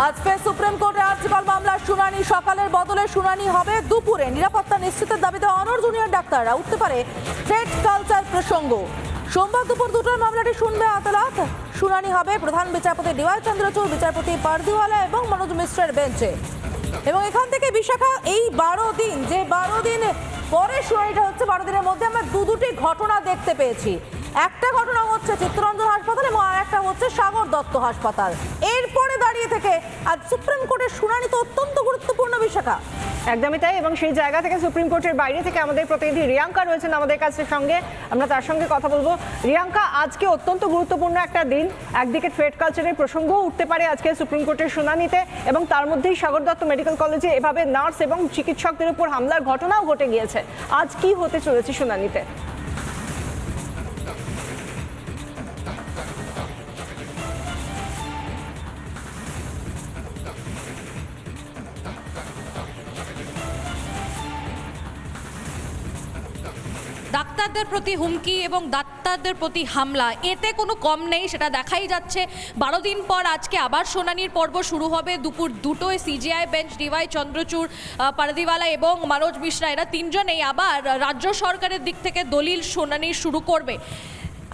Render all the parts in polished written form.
আজ ফের সুপ্রিম কোর্টে আর্জিকর মামলার শুনানি সকালের বদলে শুনানি হবে দুপুরে। নিরাপত্তা নিশ্চিতের দাবিতে অনর জুনিয়র ডাক্তাররা উঠতে পারে থ্রেট কালচার প্রসঙ্গ। সোমবার দুপুর 2টায় মামলাটি শুনবে আদালত। শুনানি হবে প্রধান বিচারপতি ডিওয়াই চন্দ্রচূড়, বিচারপতি পারদিওয়ালা এবং মনোজ মিশ্রের বেঞ্চে। এবং এখান থেকে বিশাখা, এই 12 দিন যে 12 দিন পরে শুনানিটা হচ্ছে, 12 দিনের মধ্যে আমরা দুটি ঘটনা দেখতে পেয়েছি। একটা ঘটনা হচ্ছে চিত্তরঞ্জন হাসপাতাল এবং আর একটা হচ্ছে সাগর দত্ত হাসপাতাল। এরপরে দাঁড়িয়ে থেকে আজ সুপ্রিম কোর্টের শুনানি তো অত্যন্ত গুরুত্বপূর্ণ বিশাখা। একদমই তাই, এবং সেই জায়গা থেকে সুপ্রিম কোর্টের বাইরে থেকে আমাদের প্রতিনিধি রিয়াঙ্কা রয়েছেন আমাদের কাছে সঙ্গে, আমরা তার সঙ্গে কথা বলবো। রিয়াঙ্কা, আজকে অত্যন্ত গুরুত্বপূর্ণ একটা দিন, একদিকে থ্রেড কালচারের প্রসঙ্গও উঠতে পারে আজকে সুপ্রিম কোর্টের শুনানিতে, এবং তার মধ্যেই সাগর দত্ত মেডিকেল কলেজে এভাবে নার্স এবং চিকিৎসকদের উপর হামলার ঘটনাও ঘটে গিয়েছে। আজ কি হতে চলেছে শুনানিতে? ডাক্তারদের প্রতি হুমকি এবং ডাক্তারদের প্রতি হামলা, এতে কোনো কম নেই, সেটা দেখাই যাচ্ছে। 12 দিন পর আজকে আবার শুনানির পর্ব শুরু হবে দুপুর 2টোয়। CJI bench DY Chandrachud, Pardiwala এবং মনোজ মিশ্রা, এরা তিনজনেই আবার রাজ্য সরকারের দিক থেকে দলিল শুনানি শুরু করবে।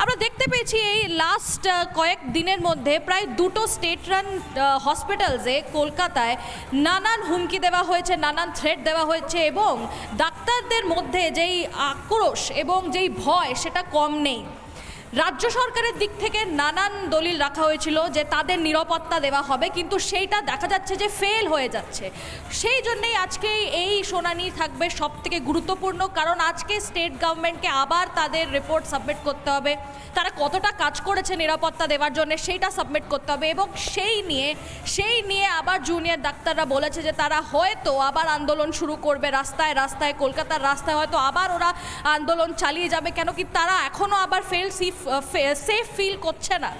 আমরা দেখতে পেয়েছি এই লাস্ট কয়েক দিনের মধ্যে প্রায় 2টো স্টেট রান হসপিটালসে কলকাতায় নানান হুমকি দেওয়া হয়েছে, নানান থ্রেট দেওয়া হয়েছে, এবং ডাক্তারদের মধ্যে যেই আক্রোশ এবং যেই ভয় সেটা কম নেই। রাজ্য সরকারের দিক থেকে নানান দলিল রাখা হয়েছিল যে তাদের নিরাপত্তা দেওয়া হবে, কিন্তু সেইটা দেখা যাচ্ছে যে ফেল হয়ে যাচ্ছে। সেই জন্যেই আজকে এই শুনানি থাকবে সব থেকে গুরুত্বপূর্ণ, কারণ আজকে স্টেট গভর্নমেন্টকে আবার তাদের রিপোর্ট সাবমিট করতে হবে, তারা কতটা কাজ করেছে নিরাপত্তা দেওয়ার জন্য সেইটা সাবমিট করতে হবে। এবং সেই নিয়ে আবার জুনিয়র ডাক্তাররা বলেছে যে তারা হয়তো আবার আন্দোলন শুরু করবে রাস্তায় রাস্তায়, কলকাতার রাস্তায় হয়তো আবার ওরা আন্দোলন চালিয়ে যাবে, কেন কি তারা এখনও আবার সেফ ফিল করছে না,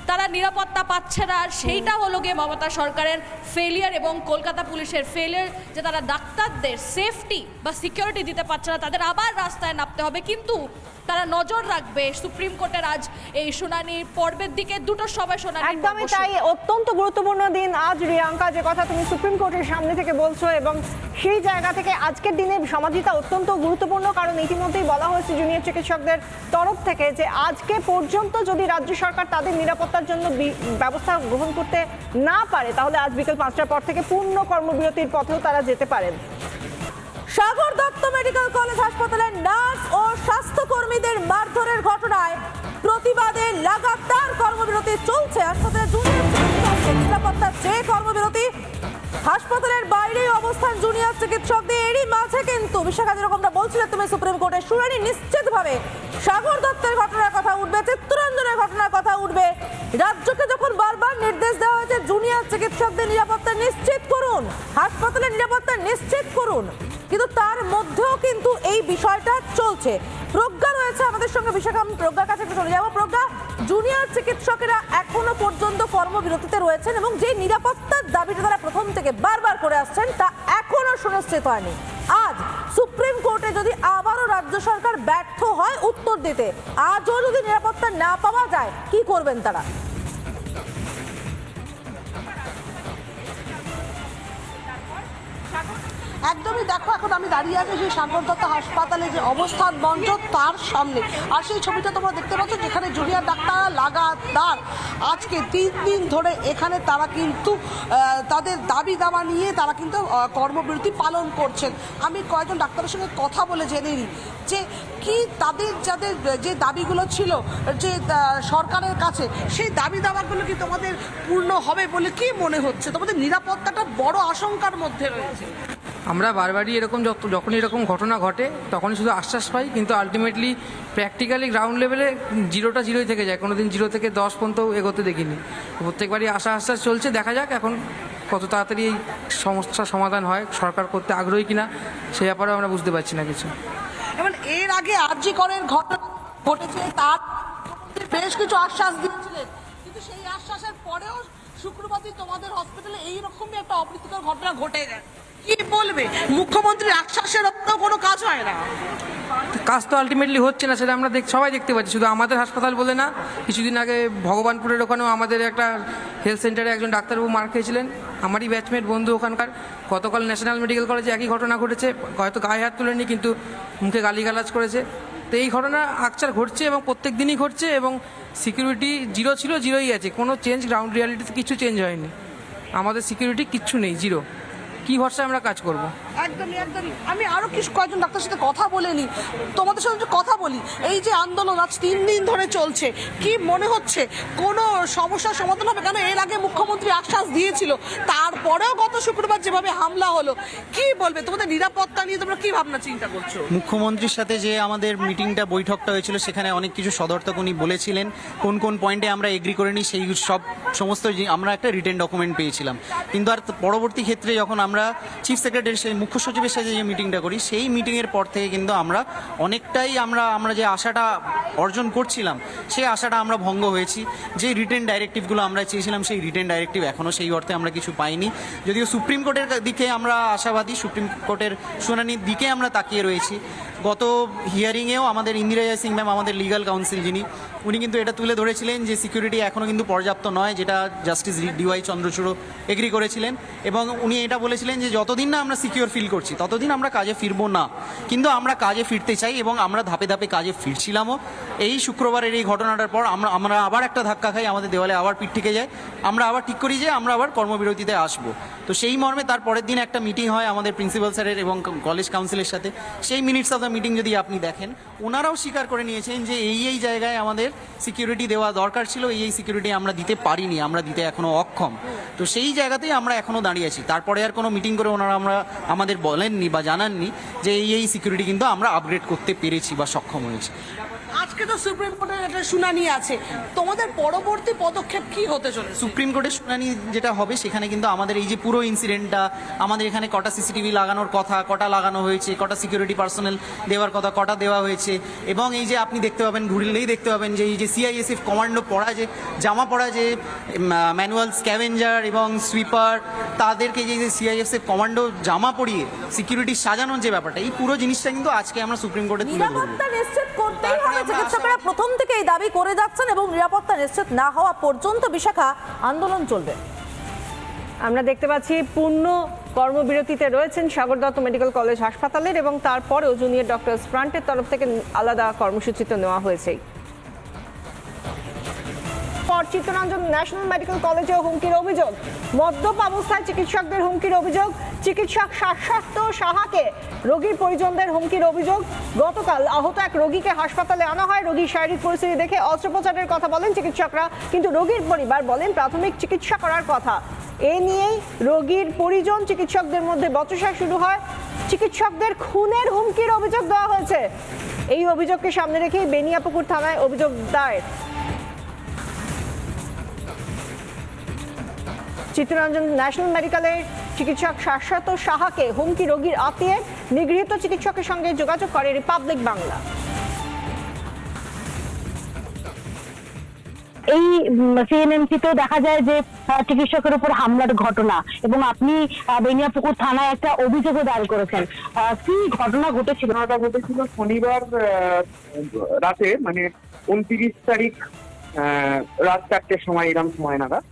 তারা নিরাপত্তা পাচ্ছে না। আর সেইটা হলো গিয়ে মমতা সরকারের ফেলিয়ার এবং কলকাতা পুলিশের ফেলিয়ার, যে তারা ডাক্তারদের সেফটি বা সিকিউরিটি দিতে পারছে না, তাদের আবার রাস্তায় নামতে হবে। কিন্তু তারা নজর রাখবে সুপ্রিম কোর্টের আজ এই শুনানির পর্বের দিকে, 2টোর সময় শুনানি। একদমই তাই, অত্যন্ত গুরুত্বপূর্ণ দিন আজ রিয়াঙ্কা, যে কথা তুমি সুপ্রিম কোর্টের সামনে থেকে বলছো, এবং সেই জায়গা থেকে আজকের দিনে সমাধিটা অত্যন্ত গুরুত্বপূর্ণ, কারণ ইতিমধ্যেই বলা হয়েছে জুনিয়র চিকিৎসকদের তরফ থেকে যে আজকে পর্যন্ত যদি রাজ্য সরকার তাদের নিরাপত্তার জন্য ব্যবস্থা গ্রহণ করতে না পারে, তাহলে আজ বিকেল 5টার পর থেকে পূর্ণ কর্মবিরতির পথেও তারা যেতে পারেন। সাগর দত্ত মেডিকেল কলেজ হাসপাতালের নার্স ও স্বাস্থ্যকর্মীদের মারধরের ঘটনায় প্রতিবাদে লাগাতার কর্মবিরতি চলছে। হাসপাতালের জুনিয়র চিকিৎসকদের নিরাপত্তার চেয়ে কর্মবিরতি, হাসপাতালের বাইরেই অবস্থান জুনিয়র চিকিৎসকদের। এরই মাঝে কিন্তু বিশাখা, যেরকমটা বলছিলে তুমি, সুপ্রিম কোর্টের শুনানি নিশ্চিতভাবে সাগর দত্তের ঘটনার কথা উঠবে, চিত্তরঞ্জনের ঘটনার কথা উঠবে। রাজ্যকে যখন বারবার নির্দেশ দেওয়া হয়েছে জুনিয়র চিকিৎসকদের নিরাপত্তা নিশ্চিত করুন, হাসপাতালের নিরাপত্তা নিশ্চিত করুন, কিন্তু তার মধ্যেও কিন্তু এই বিষয়টা চলছে। প্রজ্ঞা রয়েছে আমাদের সঙ্গে, বিশাখা, আমি প্রজ্ঞার কাছে একটু চলে যাবো। প্রজ্ঞা, জুনিয়র চিকিৎসকেরা এখনো পর্যন্ত কর্মবিরতিতে রয়েছেন এবং যে নিরাপত্তার দাবিটা তারা প্রথম থেকে বারবার করে আসছেন তা এখনো সুনিশ্চিত হয়নি। আজ সুপ্রিম কোর্টে যদি আবারও রাজ্য সরকার ব্যর্থ হয় উত্তর দিতে, আজও যদি নিরাপত্তা না পাওয়া যায়, কি করবেন তারা? একদমই, দেখো এখন আমি দাঁড়িয়ে আছি সেই সাগর দত্ত হাসপাতালে যে অবস্থান মঞ্চ তার সামনে, আর সেই ছবিটা তোমরা দেখতে পাচ্ছ যেখানে জুনিয়র ডাক্তাররা লাগাতার আজকে 3 দিন ধরে এখানে তারা কিন্তু তাদের দাবি দাবা নিয়ে তারা কিন্তু কর্মবিরতি পালন করছেন। আমি কয়েকজন ডাক্তারের সঙ্গে কথা বলে জেনে নিই যে কি তাদের যাদের যে দাবিগুলো ছিল যে সরকারের কাছে, সেই দাবি দাবাগুলো কি তোমাদের পূর্ণ হবে বলে কি মনে হচ্ছে? তোমাদের নিরাপত্তাটা বড় আশঙ্কার মধ্যে রয়েছে। আমরা বারবারই যখনই এরকম ঘটনা ঘটে তখনই শুধু আশ্বাস পাই, কিন্তু আলটিমেটলি প্র্যাকটিক্যালি গ্রাউন্ড লেভেলে জিরোটা জিরোই থেকে যায়, কোনোদিন 0 থেকে 10 পর্যন্ত এগোতে দেখিনি। প্রত্যেকবারই আশ্বাস চলছে, দেখা যাক এখন কত তাড়াতাড়ি এই সমস্যার সমাধান হয়, সরকার করতে আগ্রহী কিনা সে ব্যাপারেও আমরা বুঝতে পারছি না কিছু। এবং এর আগে আরজিকরের ঘটনা ঘটেছে, তার বেশ কিছু আশ্বাস দিয়েছিলেন, কিন্তু সেই আশ্বাসের পরেও শুক্রবার দিন তোমাদের হসপিটালে এইরকমই একটা অপ্রীতিকর ঘটনা ঘটে যায়। কি বলবে মুখ্যমন্ত্রীর আশ্বাসের ওপরেও কোনো কাজ হয় না? কাজ তো আলটিমেটলি হচ্ছে না, সেটা আমরা সবাই দেখতে পাচ্ছি, শুধু আমাদের হাসপাতাল বলে না। কিছুদিন আগে ভগবানপুরের ওখানেও আমাদের একটা হেলথ সেন্টারে একজন ডাক্তারবাবু মার খেয়েছিলেন, আমারই ব্যাচমেট বন্ধু ওখানকার। গতকাল ন্যাশনাল মেডিকেল কলেজে একই ঘটনা ঘটেছে, হয়তো গায়ে হাত তোলেনি কিন্তু মুখে গালিগালাজ করেছে। তো এই ঘটনা আকচার ঘটছে এবং প্রত্যেক দিনই ঘটছে, এবং সিকিউরিটি জিরো ছিল, জিরোই আছে, কোনো চেঞ্জ গ্রাউন্ড রিয়ালিটিতে কিছু চেঞ্জ হয়নি। আমাদের সিকিউরিটি কিচ্ছু নেই, জিরো। কী ভরসায় আমরা কাজ করব? একদমই একদমই। আমি আরো কিছু কয়েকজন ডাক্তার সাথে কথা বলে নিই, তোমাদের সাথে একটু কথা বলি। এই যে আন্দোলন আজ 3 দিন ধরে চলছে, কি মনে হচ্ছে কোনো সমস্যার সমাধান হবে? কেন এর আগে মুখ্যমন্ত্রী আশ্বাস দিয়েছিল, তারপরেও গত শুক্রবার যেভাবে হামলা হলো, কি বলবে? তোমাদের নিরাপত্তা নিয়ে তোমরা কি ভাবনা চিন্তা করছো? মুখ্যমন্ত্রীর সাথে যে আমাদের মিটিংটা বৈঠকটা হয়েছিল, সেখানে অনেক কিছু সদর্থক উনি বলেছিলেন, কোন কোন পয়েন্টে আমরা এগ্রি করিনি সেই সমস্ত আমরা একটা রিটেন ডকুমেন্ট পেয়েছিলাম। কিন্তু আর পরবর্তী ক্ষেত্রে যখন আমরা চিফ সেক্রেটারি সেই মুখ্য সচিবের সাথে যে মিটিংটা করি, সেই মিটিংয়ের পর থেকে কিন্তু আমরা অনেকটাই আমরা যে আশাটা অর্জন করছিলাম, সেই আশাটা আমরা ভঙ্গ হয়েছি। যে রিটেন ডাইরেক্টিভগুলো আমরা চেয়েছিলাম, সেই রিটেন ডাইরেক্টিভ এখনও সেই অর্থে আমরা কিছু পাইনি। যদিও সুপ্রিম কোর্টের দিকে আমরা আশাবাদী, সুপ্রিম কোর্টের শুনানির দিকে আমরা তাকিয়ে রয়েছি। গত হিয়ারিংয়েও আমাদের ইন্দিরা সিং ম্যাম, আমাদের লিগাল কাউন্সিল যিনি, উনি কিন্তু এটা তুলে ধরেছিলেন যে সিকিউরিটি এখনও কিন্তু পর্যাপ্ত নয়, যেটা জাস্টিস ডিওয়াই চন্দ্রচূড় এগ্রি করেছিলেন। এবং উনি এটা বলেছিলেন যে যতদিন না আমরা সিকিউর ফিল করছি ততদিন আমরা কাজে ফিরবো না। কিন্তু আমরা কাজে ফিরতে চাই এবং আমরা ধাপে ধাপে কাজে ফিরছিলামও। এই শুক্রবারের এই ঘটনাটার পর আমরা আবার একটা ধাক্কা খাই, আমাদের দেওয়ালে আবার পিঠ থেকে যায়, আমরা আবার ঠিক করি যে আমরা আবার কর্মবিরতিতে আসবো। তো সেই মর্মে তার পরের দিন একটা মিটিং হয় আমাদের প্রিন্সিপাল স্যারের এবং কলেজ কাউন্সিলের সাথে। সেই মিনিটস অফ দ্য মিটিং যদি আপনি দেখেন, ওনারাও স্বীকার করে নিয়েছেন যে এই জায়গায় আমাদের সিকিউরিটি দেওয়া দরকার ছিল, এই সিকিউরিটি আমরা দিতে পারিনি, আমরা দিতে এখনও অক্ষম। তো সেই জায়গাতেই আমরা এখনও দাঁড়িয়ে আছি। তারপরে আর কোনো মিটিং করে ওনারা আমাদের বলেননি বা জানাননি যে এই সিকিউরিটি কিন্তু আমরা আপগ্রেড করতে পেরেছি বা সক্ষম হয়েছি। আজকে তো সুপ্রিম কোর্টের একটা শুনানি আছে, তোমাদের পরবর্তী পদক্ষেপ কি হতে চলেছে? সুপ্রিম কোর্টের শুনানি যেটা হবে, সেখানে কিন্তু আমাদের এই যে পুরো ইনসিডেন্টটা, আমাদের এখানে কটা সিসিটিভি লাগানোর কথা, কটা লাগানো হয়েছে, কটা সিকিউরিটি পার্সোনেল দেওয়ার কথা, কটা দেওয়া হয়েছে, এবং এই যে আপনি দেখতে পাবেন, ঘুরলেই দেখতে পাবেন যে এই যে সিআইএসএফ কমান্ডো পড়া যে জামা পড়া যে ম্যানুয়াল স্ক্যাভেঞ্জার এবং সুইপার, তাদেরকে যে সিআইএসএফ কমান্ডো জামা পরিয়ে সিকিউরিটি সাজানোর যে ব্যাপারটা, এই পুরো জিনিসটা কিন্তু আজকে আমরা সুপ্রিম কোর্টে তুলে ধরবো। নিরাপত্তা নিশ্চিত করতেই হবে, চিকিৎসকেরা প্রথম থেকে এই দাবি করে যাচ্ছেন এবং নিরাপত্তা নিশ্চিত না হওয়া পর্যন্ত বিশাখা আন্দোলন চলবে। আমরা দেখতে পাচ্ছি পূর্ণ কর্মবিরতিতে রয়েছেন সাগর দত্ত মেডিকেল কলেজ হাসপাতালের, এবং তারপরেও জুনিয়র ডক্টরস ফ্রন্টের তরফ থেকে আলাদা কর্মসূচিতে নেওয়া হয়েছে। চিত্তরঞ্জন ন্যাশনাল মেডিকেল কলেজেও হুমকির অভিযোগ, মদ্যপ অবস্থায় চিকিৎসকদের হুমকির অভিযোগ, চিকিৎসক শাশ্বত সাহাকে রোগীর পরিজনদের হুমকির অভিযোগ। গতকাল আহত এক রোগীকে হাসপাতালে আনা হয়, রোগীর শারীরিক পরিস্থিতি দেখে অস্ত্রোপচারের কথা বলেন চিকিৎসকরা, কিন্তু রোগীর পরিবার বলেন প্রাথমিক চিকিৎসা করার কথা। এ নিয়েই রোগীর পরিজন চিকিৎসকদের মধ্যে বচসা শুরু হয়, চিকিৎসকদের খুনের হুমকির অভিযোগ দেওয়া হয়েছে। এই অভিযোগকে সামনে রেখেই বেনিয়াপুকুর থানায় অভিযোগ দায়ের। চিত্তরঞ্জন ন্যাশনাল মেডিকেলের চিকিৎসক শাশ্বত সাহাকে হুমকি রোগীর আত্মীয়ের, নিগৃহীত চিকিৎসকের সঙ্গে যোগাযোগ করে রিপাবলিক বাংলা। এই সিএনএমসিতেও দেখা যায় যে চিকিৎসকের উপর হামলার ঘটনা, এবং আপনি বেনিয়াপুকুর থানায় একটা অভিযোগও দায়ের করেছেন। কি ঘটনা ঘটেছিল? ঘটনাটা ঘটেছিল শনিবার রাতে, মানে 29 তারিখ রাত 4টের সময়, এরকম সময় নাগাদ।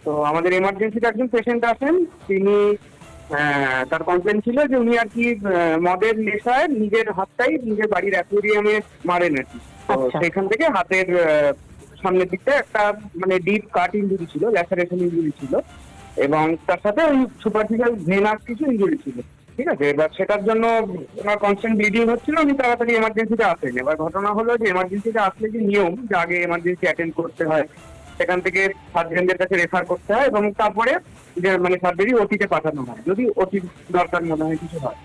তো আমাদের এমার্জেন্সিতে একজন পেশেন্ট আসেন, তিনি তার কমপ্লেন ছিল যে উনি আর কি মদের নেশায় নিজের হাতটাই নিজের বাড়ির অ্যাকুয়ারিয়ামে মারেন আর কি। তো সেখান থেকে হাতের সামনের দিকটা একটা মানে ডিপ কাট ইঞ্জুরি ছিল, ল্যাসারেশন ইঞ্জুরি ছিল, এবং তার সাথে ওই সুপারফিশিয়াল ভেনাস কিছু ইঞ্জুরি ছিল। ঠিক আছে, এবার সেটার জন্য ওনার কনস্ট্যান্ট ব্লিডিং হচ্ছিল, উনি তাড়াতাড়ি এমার্জেন্সিতে আসেন। এবার ঘটনা হলো যে এমার্জেন্সিতে আসলে যে নিয়ম, যে আগে এমার্জেন্সি অ্যাটেন্ড করতে হয়, সেখান থেকে সার্জনদের কাছে রেফার করতে হয়, এবং তারপরে যে মানে সার্জারি ওটিতে পাঠানো হয় যদি ওটি দরকার মনে হয় কিছু হয়।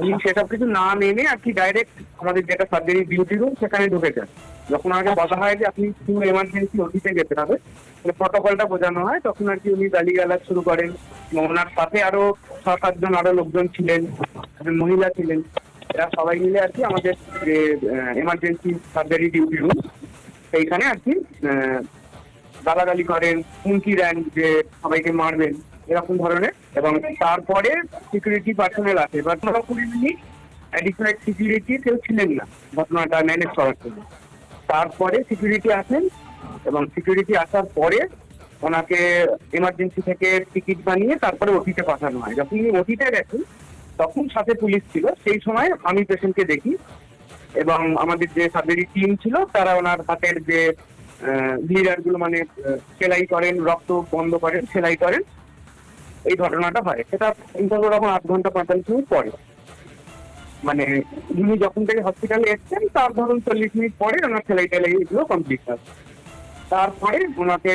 উনি সেসব কিছু না মেনে আর কি ডাইরেক্ট আমাদের যেটা সার্জারি ডিউটি রুম, সেখানে ঢুকে যান। যখন আগে বলা হয় যে আপনি শুধু এমার্জেন্সি ওটিতে যেতে হবে, মানে প্রটোকলটা বোঝানো হয়, তখন আর কি উনি গালিগালাজ শুরু করেন। ওনার সাথে আরো 6-7 জন আরো লোকজন ছিলেন, মহিলা ছিলেন, এরা সবাই মিলে আর কি আমাদের যে এমার্জেন্সি সার্জারি ডিউটি রুম, সেইখানে আর কি গালাগালি করেন, হুমকি দেন যে সবাইকে মারবেন। এরকম ধরনের, এবং তারপরে সিকিউরিটি পার্সোনেল আছে, এবার 15-20 মিনিট অ্যাডিশনাল সিকিউরিটি কেউ ছিলেন না ঘটনাটা ম্যানেজ করার জন্য। তারপরে সিকিউরিটি আসেন এবং সিকিউরিটি আসার পরে ওনাকে এমার্জেন্সি থেকে টিকিট বানিয়ে তারপরে ওটিতে পাঠানো হয়। যখন উনি ওটিতে গেছেন তখন সাথে পুলিশ ছিল, সেই সময় আমি পেশেন্টকে দেখি এবং আমাদের যে সার্জারি টিম ছিল তারা ওনার হাতের যে ব্লিডার গুলো মানে সেলাই করেন, রক্ত বন্ধ করেন, সেলাই করেন, এই ঘটনাটা হয়। সেটা ওরকম 8 ঘন্টা 45 মিনিট পরে, মানে উনি যখন থেকে হসপিটালে এসছেন তার ধরুন 40 মিনিট পরে ওনার সেলাই টেলাই এগুলো কমপ্লিট হয়। তারপরে ওনাকে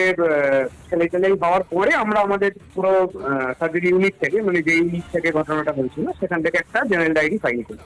সেলাই টেলাই হওয়ার পরে আমরা আমাদের পুরো সার্জারি ইউনিট থেকে, মানে যে ইউনিট থেকে ঘটনাটা হয়েছিল সেখান থেকে একটা জেনারেল ডায়েরি ফাইল করি।